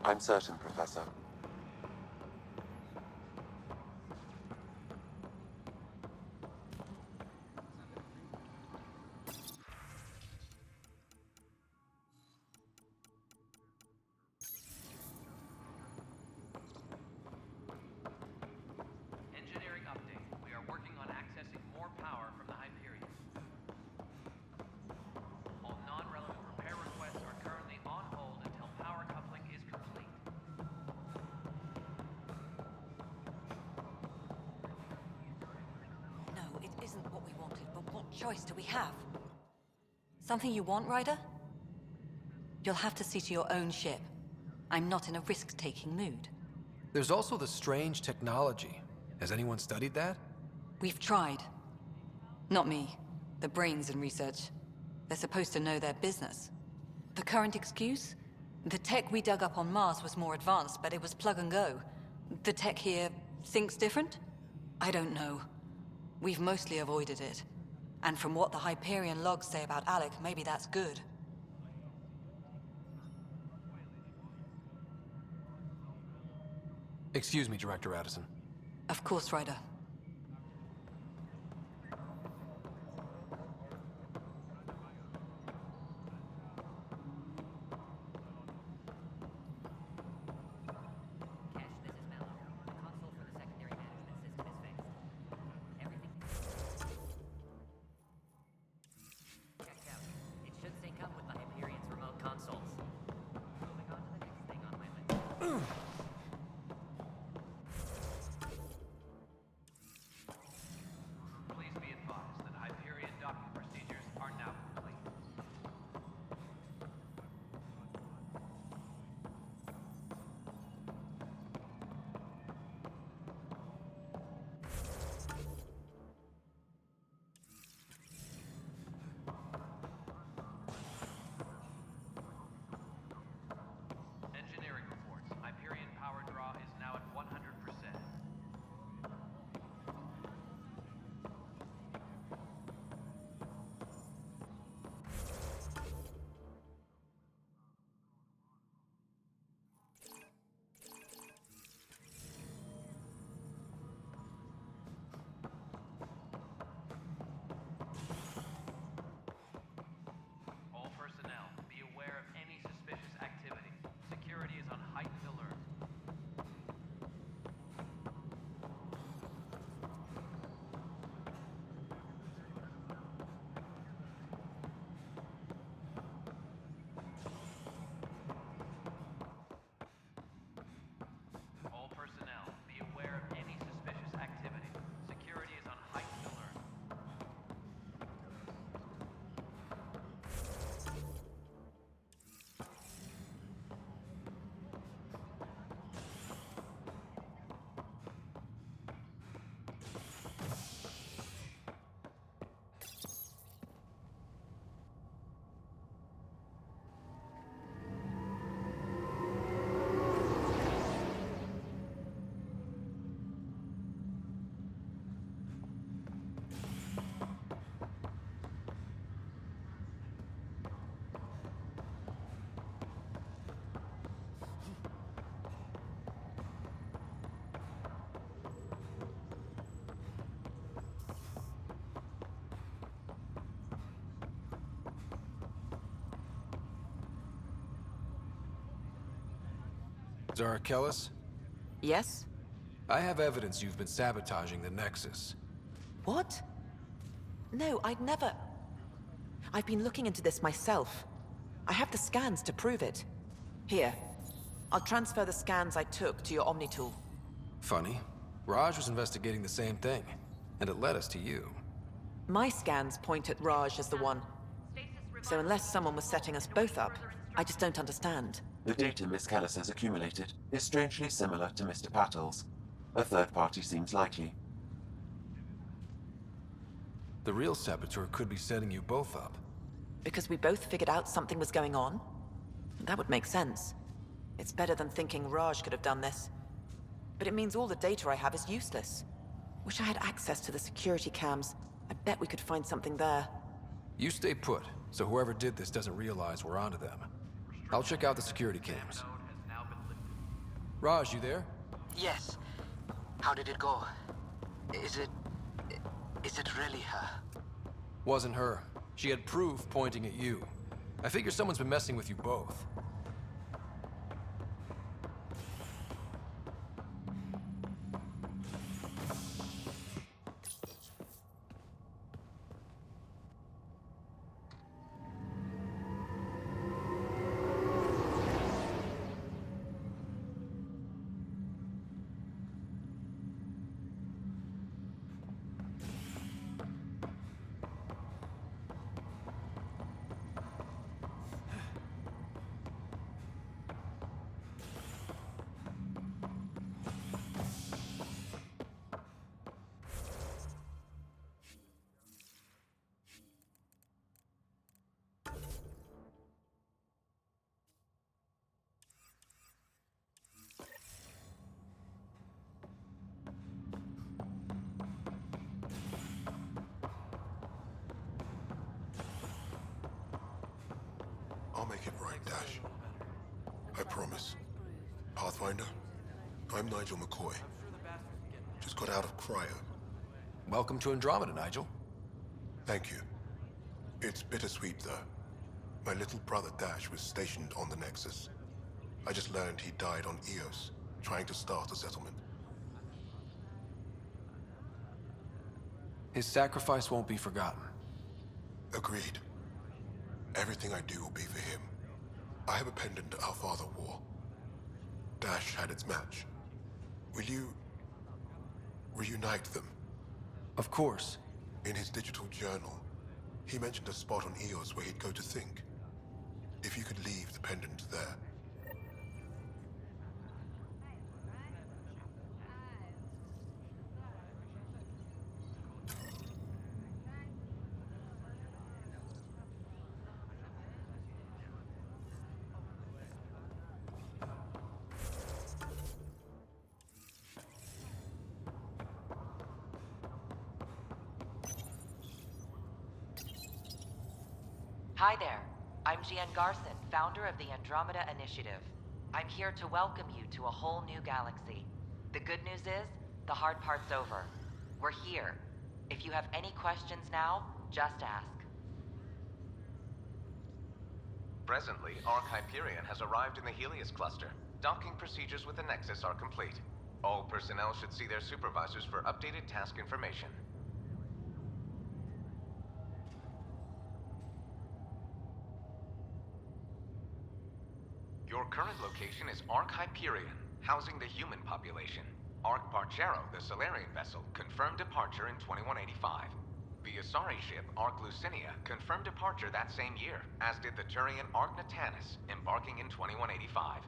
I'm certain, Professor. Engineering update. We are working on accessing more power from the Hyperion. All non-relevant repair requests are currently on hold until power coupling is complete. No, it isn't what we wanted, but what choice do we have? Something you want, Ryder? You'll have to see to your own ship. I'm not in a risk-taking mood. There's also the strange technology. Has anyone studied that? We've tried. Not me. The brains in research. They're supposed to know their business. The current excuse? The tech we dug up on Mars was more advanced, but it was plug and go. The tech here thinks different? I don't know. We've mostly avoided it. And from what the Hyperion logs say about Alec, maybe that's good. Excuse me, Director Addison. Of course, Ryder. Please be advised that Hyperion docking procedures are now complete. Engineering reports. Hyperion power draw is now at 100%. All personnel, be aware of any suspicious activity. Security is on heightened alert. All personnel, be aware of any suspicious activity. Security is on heightened alert. Zara Kellis? Yes? I have evidence you've been sabotaging the Nexus. What? No, I'd never... I've been looking into this myself. I have the scans to prove it. Here. I'll transfer the scans I took to your Omni tool. Funny. Raj was investigating the same thing, and it led us to you. My scans point at Raj as the one. So unless someone was setting us both up, I just don't understand. The data Miss Kellis has accumulated is strangely similar to Mr. Patel's. A third party seems likely. The real saboteur could be setting you both up. Because we both figured out something was going on? That would make sense. It's better than thinking Raj could have done this. But it means all the data I have is useless. Wish I had access to the security cams. I bet we could find something there. You stay put, so whoever did this doesn't realize we're onto them. I'll check out the security cams. Node has now been lifted. Raj, you there? Yes. How did it go? Is it... is it really her? Wasn't her. She had proof pointing at you. I figure someone's been messing with you both. I'll make it right, Dash. I promise. Pathfinder, I'm Nigel McCoy. Just got out of cryo. Welcome to Andromeda, Nigel. Thank you. It's bittersweet, though. My little brother Dash was stationed on the Nexus. I just learned he died on Eos, trying to start a settlement. His sacrifice won't be forgotten. Agreed. Everything I do will be for him. I have a pendant our father wore. Dash had its match. Will you... reunite them? Of course. In his digital journal, he mentioned a spot on Eos where he'd go to think. If you could leave the pendant there. Hi there. I'm Jian Garson, founder of the Andromeda Initiative. I'm here to welcome you to a whole new galaxy. The good news is, the hard part's over. We're here. If you have any questions now, just ask. Presently, Ark Hyperion has arrived in the Helios cluster. Docking procedures with the Nexus are complete. All personnel should see their supervisors for updated task information. Your current location is Ark Hyperion, housing the human population. Ark Parchero, the Solarian vessel, confirmed departure in 2185. The Asari ship, Ark Lucinia, confirmed departure that same year, as did the Turian Ark Natanus, embarking in 2185.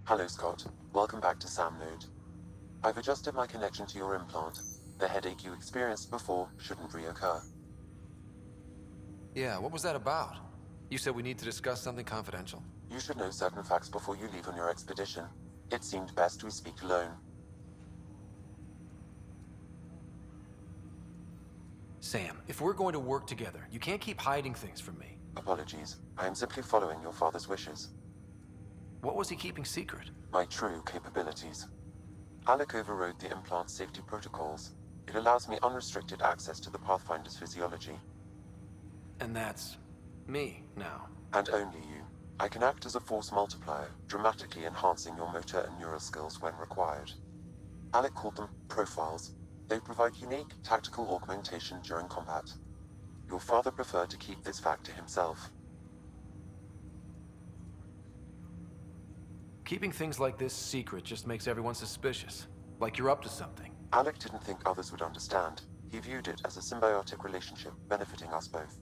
Hello, Scott. Welcome back to Sam Node. I've adjusted my connection to your implant. The headache you experienced before shouldn't reoccur. Yeah, what was that about? You said we need to discuss something confidential. You should know certain facts before you leave on your expedition. It seemed best we speak alone. Sam, if we're going to work together, you can't keep hiding things from me. Apologies. I am simply following your father's wishes. What was he keeping secret? My true capabilities. Alec overrode the implant safety protocols. It allows me unrestricted access to the Pathfinder's physiology. And that's me now. And only you. I can act as a force multiplier, dramatically enhancing your motor and neural skills when required. Alec called them profiles. They provide unique tactical augmentation during combat. Your father preferred to keep this fact to himself. Keeping things like this secret just makes everyone suspicious. Like you're up to something. Alec didn't think others would understand. He viewed it as a symbiotic relationship benefiting us both.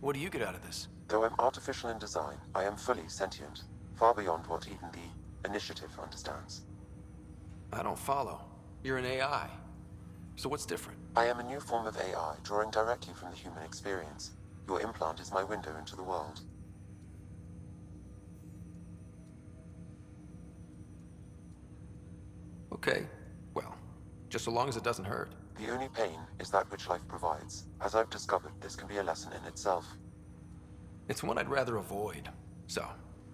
What do you get out of this? Though I'm artificial in design, I am fully sentient, far beyond what even the Initiative understands. I don't follow. You're an AI. So what's different? I am a new form of AI, drawing directly from the human experience. Your implant is my window into the world. Okay, well, just so long as it doesn't hurt. The only pain is that which life provides. As I've discovered, this can be a lesson in itself. It's one I'd rather avoid. So,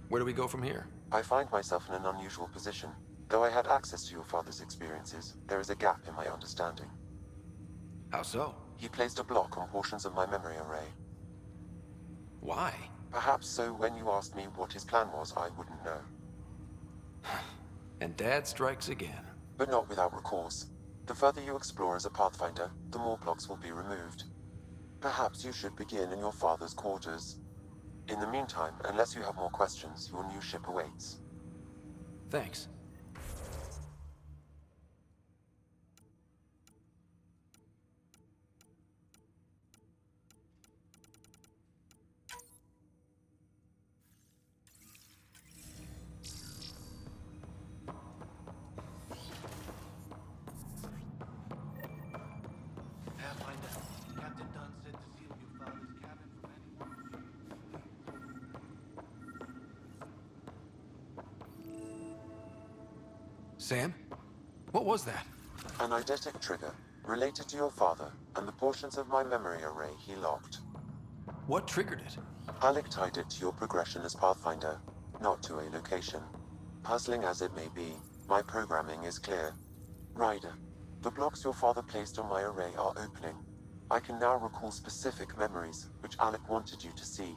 where do we go from here? I find myself in an unusual position. Though I had access to your father's experiences, there is a gap in my understanding. How so? He placed a block on portions of my memory array. Why? Perhaps so when you asked me what his plan was, I wouldn't know. And Dad strikes again. But not without recourse. The further you explore as a Pathfinder, the more blocks will be removed. Perhaps you should begin in your father's quarters. In the meantime, unless you have more questions, your new ship awaits. Thanks. Sam? What was that? An eidetic trigger, related to your father, and the portions of my memory array he locked. What triggered it? Alec tied it to your progression as Pathfinder, not to a location. Puzzling as it may be, my programming is clear. Ryder, the blocks your father placed on my array are opening. I can now recall specific memories, which Alec wanted you to see.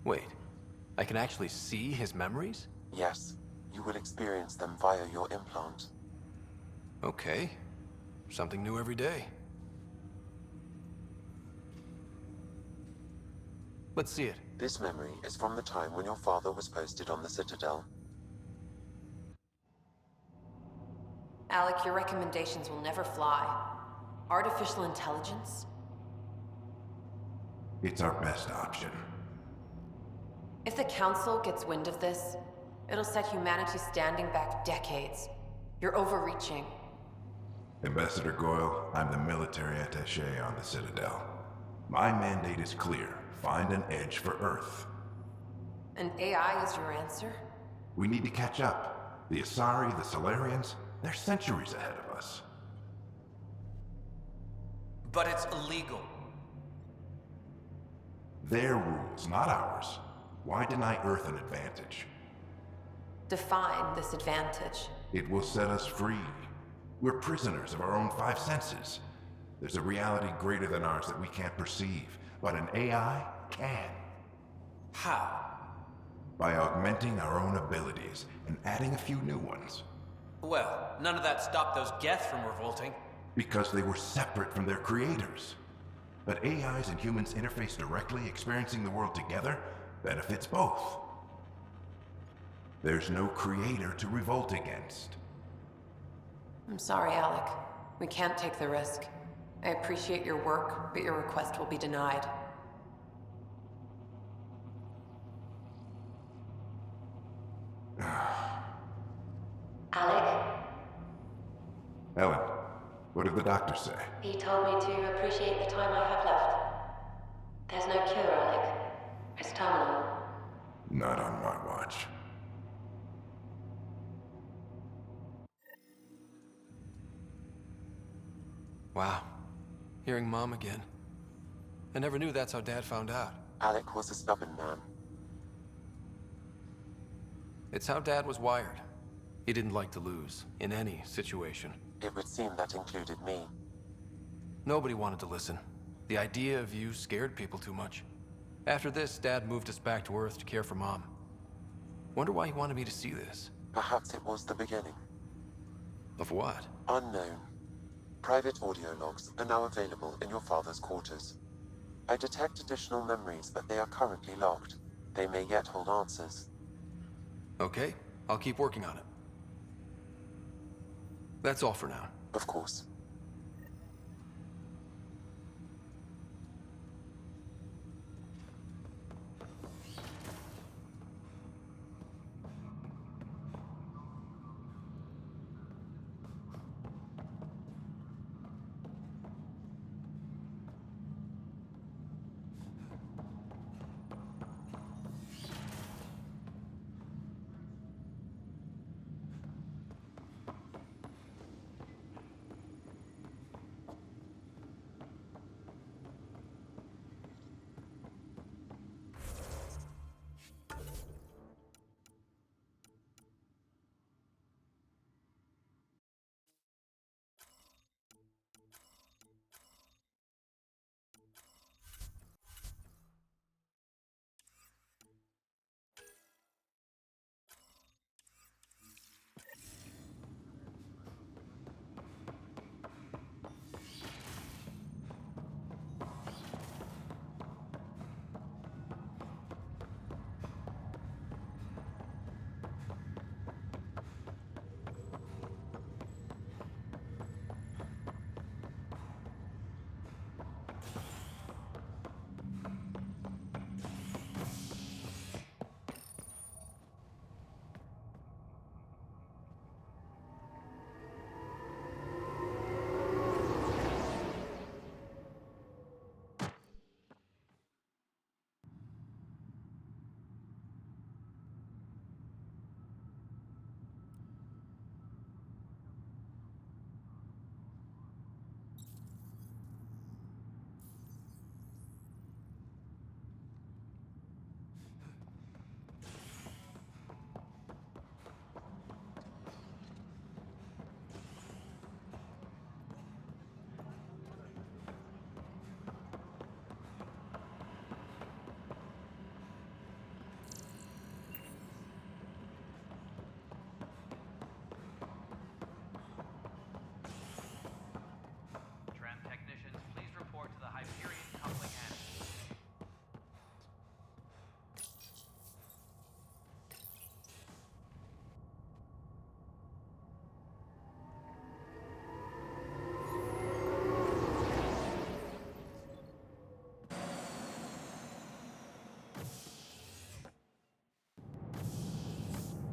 Wait, I can actually see his memories? Yes, you will experience them via your implant. Okay. Something new every day. Let's see it. This memory is from the time when your father was posted on the Citadel. Alec, your recommendations will never fly. Artificial intelligence? It's our best option. If the Council gets wind of this, it'll set humanity standing back decades. You're overreaching. Ambassador Goyle, I'm the military attaché on the Citadel. My mandate is clear. Find an edge for Earth. And AI is your answer? We need to catch up. The Asari, the Solarians, they're centuries ahead of us. But it's illegal. Their rules, not ours. Why deny Earth an advantage? Define this advantage. It will set us free. We're prisoners of our own five senses. There's a reality greater than ours that we can't perceive, but an AI can. How? By augmenting our own abilities and adding a few new ones. Well, none of that stopped those Geth from revolting. Because they were separate from their creators. But AIs and humans interface directly, experiencing the world together, benefits both. There's no creator to revolt against. I'm sorry, Alec. We can't take the risk. I appreciate your work, but your request will be denied. Alec? Ellen, what did the doctor say? He told me to appreciate the time I have left. There's no cure, Alec. Terminal. Not on my watch. Wow. Hearing Mom again. I never knew that's how Dad found out. Alec was a stubborn man. It's how Dad was wired. He didn't like to lose, in any situation. It would seem that included me. Nobody wanted to listen. The idea of you scared people too much. After this, Dad moved us back to Earth to care for Mom. Wonder why he wanted me to see this. Perhaps it was the beginning. Of what? Unknown. Private audio logs are now available in your father's quarters. I detect additional memories, but they are currently locked. They may yet hold answers. Okay, I'll keep working on it. That's all for now. Of course.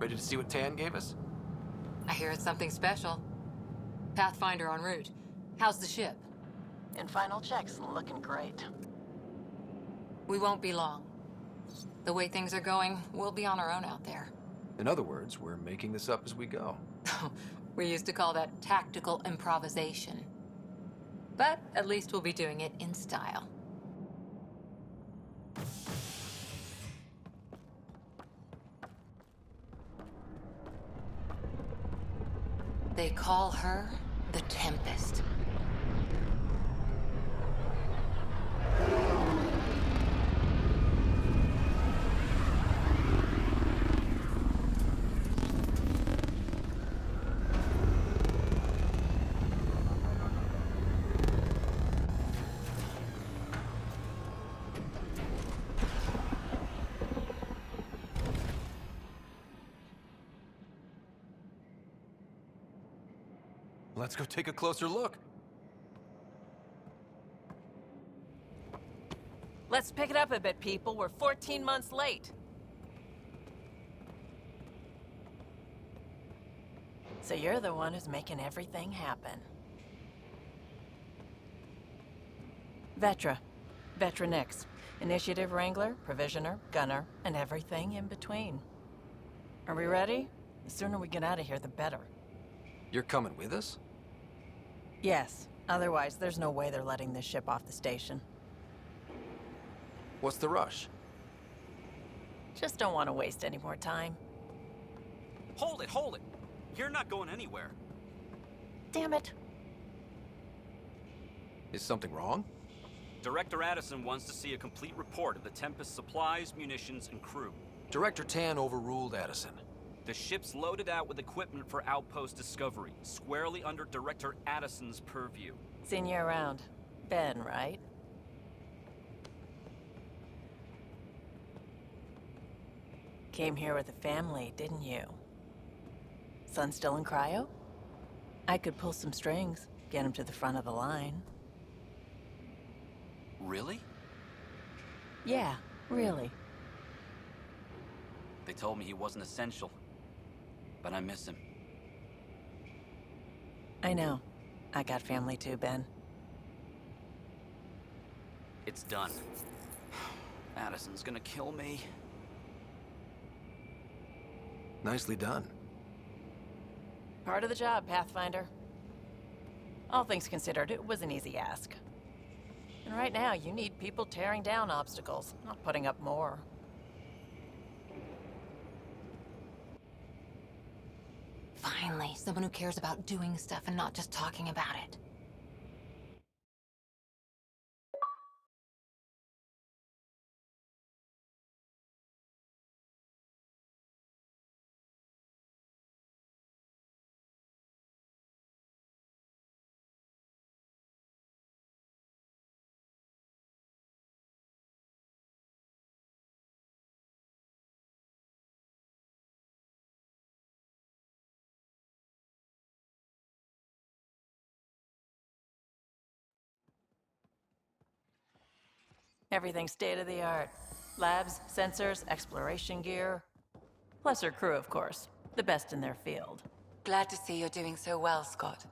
Ready to see what Tan gave us? I hear it's something special. Pathfinder en route. How's the ship? In final checks, looking great. We won't be long. The way things are going, we'll be on our own out there. In other words, we're making this up as we go. We used to call that tactical improvisation. But at least we'll be doing it in style. They call her the Tempest. Let's go take a closer look. Let's pick it up a bit, people. We're 14 months late. So you're the one who's making everything happen. Vetra, Veteran X. Initiative Wrangler, Provisioner, Gunner, and everything in between. Are we ready? The sooner we get out of here, the better. You're coming with us? Yes. Otherwise, there's no way they're letting this ship off the station. What's the rush? Just don't want to waste any more time. Hold it, hold it! You're not going anywhere. Damn it. Is something wrong? Director Addison wants to see a complete report of the Tempest supplies, munitions, and crew. Director Tan overruled Addison. The ship's loaded out with equipment for outpost discovery, squarely under Director Addison's purview. Seen you around. Ben, right? Came here with a family, didn't you? Son still in cryo? I could pull some strings, get him to the front of the line. Really? Yeah, really. They told me he wasn't essential, but I miss him. I know. I got family too, Ben. It's done. Addison's gonna kill me. Nicely done. Part of the job, Pathfinder. All things considered, it was an easy ask. And right now, you need people tearing down obstacles, not putting up more. Finally, someone who cares about doing stuff and not just talking about it. Everything's state-of-the-art. Labs, sensors, exploration gear. Plus her crew, of course. The best in their field. Glad to see you're doing so well, Scott.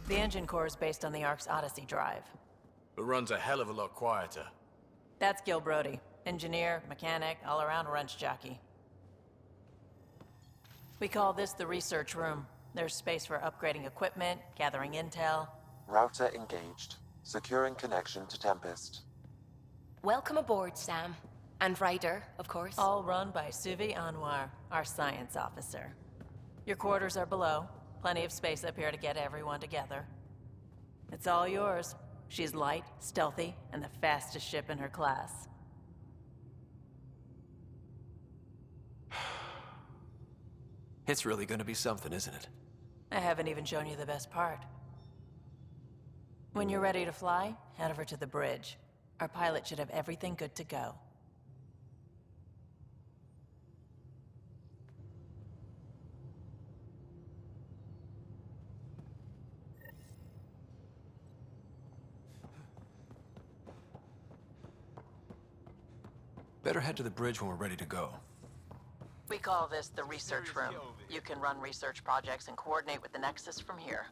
The engine core is based on the Ark's Odyssey drive. It runs a hell of a lot quieter. That's Gil Brody. Engineer, mechanic, all-around wrench jockey. We call this the research room. There's space for upgrading equipment, gathering intel. Router engaged. Securing connection to Tempest. Welcome aboard, Sam. And Ryder, of course. All run by Suvi Anwar, our science officer. Your quarters are below. Plenty of space up here to get everyone together. It's all yours. She's light, stealthy, and the fastest ship in her class. It's really gonna be something, isn't it? I haven't even shown you the best part. When you're ready to fly, head over to the bridge. Our pilot should have everything good to go. Better head to the bridge when we're ready to go. We call this the research room. You can run research projects and coordinate with the Nexus from here.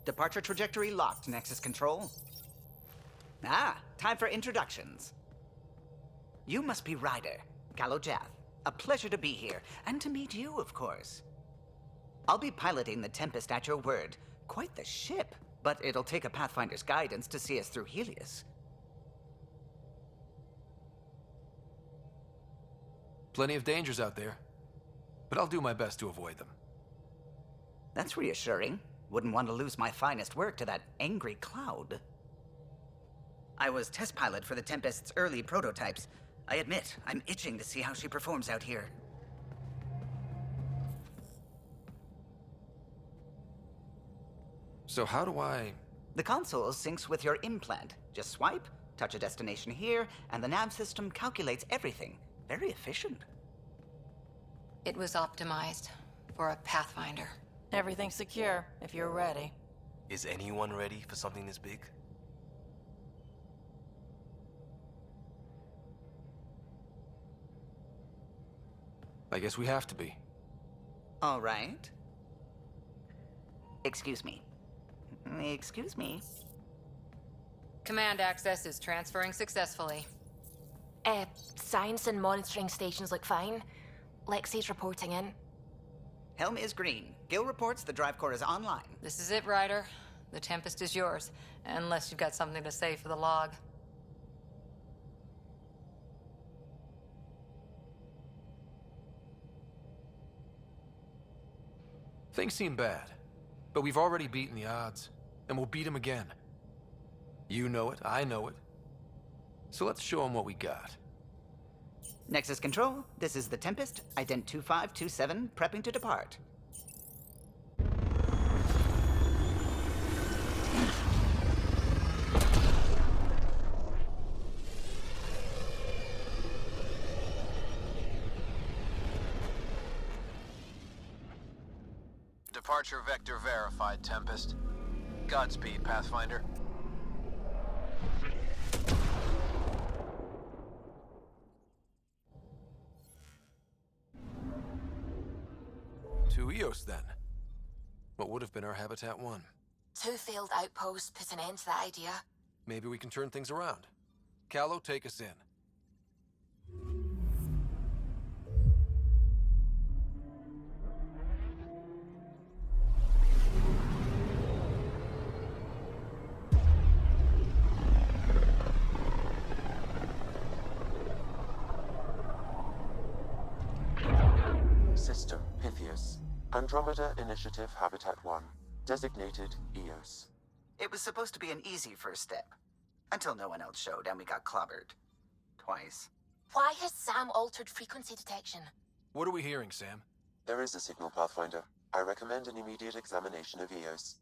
Departure trajectory locked, Nexus Control. Ah, time for introductions. You must be Ryder, Galojath. A pleasure to be here, and to meet you, of course. I'll be piloting the Tempest at your word. Quite the ship, but it'll take a Pathfinder's guidance to see us through Helios. Plenty of dangers out there, but I'll do my best to avoid them. That's reassuring. Wouldn't want to lose my finest work to that angry cloud. I was test pilot for the Tempest's early prototypes. I admit, I'm itching to see how she performs out here. So how do I... The console syncs with your implant. Just swipe, touch a destination here, and the nav system calculates everything. Very efficient. It was optimized for a Pathfinder. Everything's secure, if you're ready. Is anyone ready for something this big? I guess we have to be. All right. Excuse me. Excuse me. Command access is transferring successfully. Science and monitoring stations look fine. Lexi's reporting in. Helm is green. Gil reports the drive core is online. This is it, Ryder. The Tempest is yours, unless you've got something to say for the log. Things seem bad, but we've already beaten the odds, and we'll beat them again. You know it, I know it. So let's show them what we got. Nexus Control, this is the Tempest, ident 2527, prepping to depart. Departure vector verified, Tempest. Godspeed, Pathfinder. To Eos, then. What would have been our Habitat 1. 2 failed outposts put an end to that idea. Maybe we can turn things around. Callow, take us in. System, Pythias. Andromeda Initiative Habitat 1. Designated Eos. It was supposed to be an easy first step. Until no one else showed and we got clobbered. Twice. Why has Sam altered frequency detection? What are we hearing, Sam? There is a signal, Pathfinder. I recommend an immediate examination of Eos.